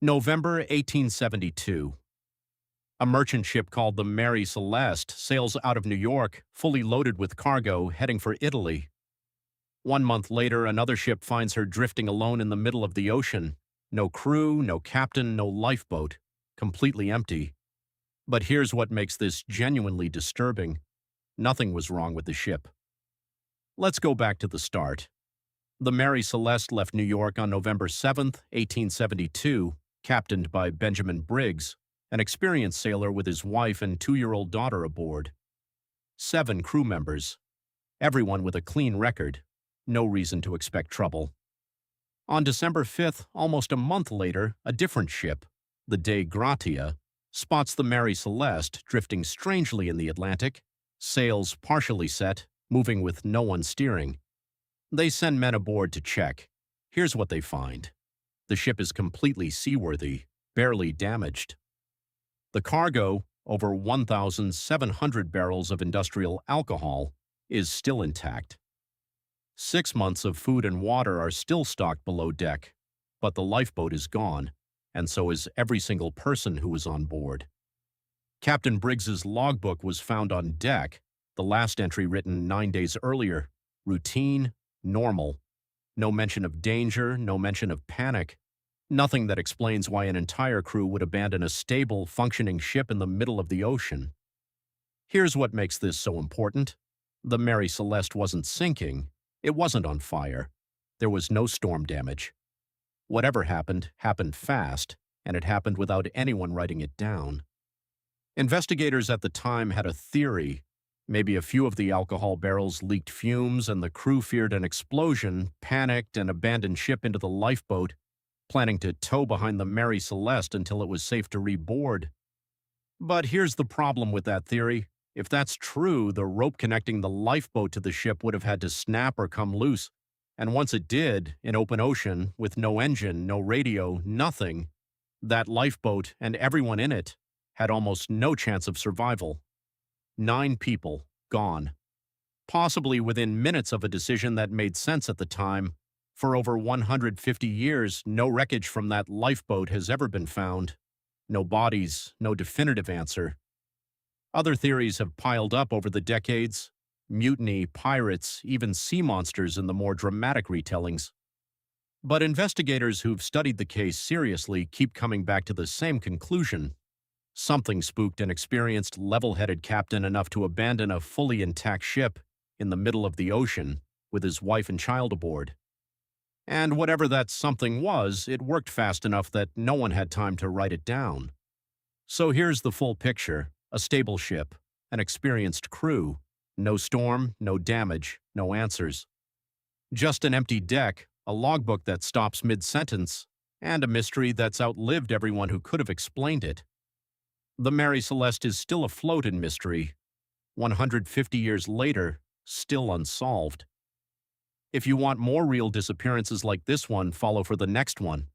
November 1872. A merchant ship called the Mary Celeste sails out of New York, fully loaded with cargo, heading for Italy. 1 month later, another ship finds her drifting alone in the middle of the ocean. No crew, no captain, no lifeboat. Completely empty. But here's what makes this genuinely disturbing. Nothing was wrong with the ship. Let's go back to the start. The Mary Celeste left New York on November 7, 1872, captained by Benjamin Briggs, an experienced sailor with his wife and 2-year-old daughter aboard. 7 crew members, everyone with a clean record, no reason to expect trouble. On December 5th, almost a month later, a different ship, the Dei Gratia, spots the Mary Celeste drifting strangely in the Atlantic, sails partially set, moving with no one steering. They send men aboard to check. Here's what they find. The ship is completely seaworthy, barely damaged. The cargo, over 1,700 barrels of industrial alcohol, is still intact. 6 months of food and water are still stocked below deck, but the lifeboat is gone, and so is every single person who was on board. Captain Briggs's logbook was found on deck, the last entry written 9 days earlier. Routine, normal. No mention of danger, no mention of panic. Nothing that explains why an entire crew would abandon a stable, functioning ship in the middle of the ocean. Here's what makes this so important. The Mary Celeste wasn't sinking. It wasn't on fire. There was no storm damage. Whatever happened, happened fast, and it happened without anyone writing it down. Investigators at the time had a theory. Maybe a few of the alcohol barrels leaked fumes and the crew feared an explosion, panicked, and abandoned ship into the lifeboat, planning to tow behind the Mary Celeste until it was safe to reboard. But here's the problem with that theory. If that's true, the rope connecting the lifeboat to the ship would have had to snap or come loose. And once it did, in open ocean, with no engine, no radio, nothing, that lifeboat and everyone in it had almost no chance of survival. 9 people gone. Possibly within minutes of a decision that made sense at the time. For over 150 years, no wreckage from that lifeboat has ever been found. No bodies, no definitive answer. Other theories have piled up over the decades. Mutiny, pirates, even sea monsters in the more dramatic retellings. But investigators who've studied the case seriously keep coming back to the same conclusion. Something spooked an experienced, level-headed captain enough to abandon a fully intact ship in the middle of the ocean with his wife and child aboard. And whatever that something was, it worked fast enough that no one had time to write it down. So here's the full picture. A stable ship, an experienced crew, no storm, no damage, no answers. Just an empty deck, a logbook that stops mid-sentence, and a mystery that's outlived everyone who could have explained it. The Mary Celeste is still afloat in mystery. 150 years later, still unsolved. If you want more real disappearances like this one, follow for the next one.